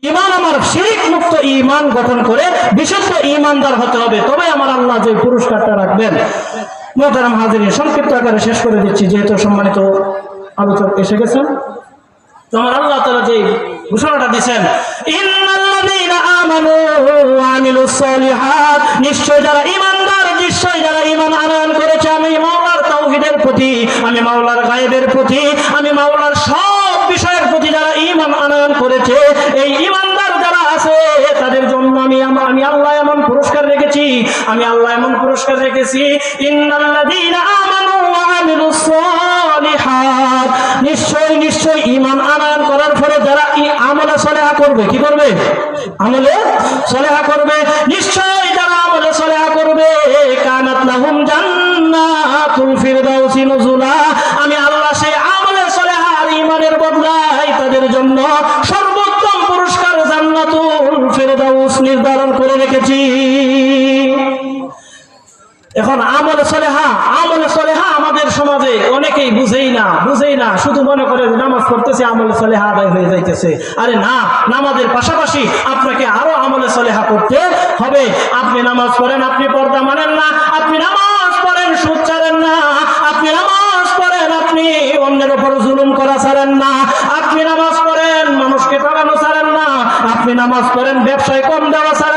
ঈমান আমার শিরক মুক্ত ঈমান গঠন করে বিশুদ্ধ ঈমানদার হতে হবে, তবে আমার আল্লাহ যে পুরস্কারটা রাখবেন। মুহতারাম হাজিরিন, সংক্ষিপ্ত আকারে শেষ করে দিচ্ছি যেহেতু সম্মানিত আলোচক এসে গেছেন। তো আমার আল্লাহ তাআলা যে ঘোষণাটা দিয়েছেন, ইন্নাল্লাযীনা আমানু ওয়া আমিলুস সলিহাত, নিশ্চয় যারা ঈমানদার, নিশ্চয় যারা ঈমান আনয়ন করেছে আমি মাওলার তাওহীদের প্রতি, আমি মাওলার গায়েবের প্রতি, আমি মাওলার সব বিষয়ের প্রতি যারা ঈমান আনয়ন করেছে, এই ঈমানদার যারা আছে তাদের জন্য আমি আল্লাহ এমন পুরস্কার রেখেছি, আমি আল্লাহ এমন পুরস্কার রেখেছি। ইন্নাল্লাযীনা আমানু ওয়া আমিলুস সলিহাত, নিশ্চয় ঈমান আনয়ন করার পরে যারা আমলে সলেহা করবে, কি করবে? আমলে সলেহা করবে। নিশ্চয় যারা আমলে সলেহা করবে, কানাত লাহুম জান্নাতুল ফিরদাউসি নুজুলা, আমি আল্লাহ সেই আমলে সলেহা আর ঈমানের বদলায় তাদের জন্য সর্বোত্তম পুরস্কার জান্নাতুল ফিরদাউস নির্ধারণ করে রেখেছি। এখন আমলে সলেহা আমাদের সমাজে অনেকেই বুঝেই না, শুধু মনে করে নামাজ পড়তেছে আমলে সলেহা আদায় হয়ে যাইতেছে। আরে না, নামাজের পাশাপাশি আপনাকে আরো আমলে সলেহা করতে হবে। আপনি নামাজ পড়েন, আপনি পর্দা মানেন না, আপনি নামাজ পড়েন সুদ ছাড়েন না, আপনি নামাজ পড়েন আপনি অন্যের উপর জুলুম করা ছাড়েন না, আপনি নামাজ পড়েন মানুষকে ঠকানো ছাড়েন না, আপনি নামাজ পড়েন ব্যবসায় কম দেওয়া ছাড়েন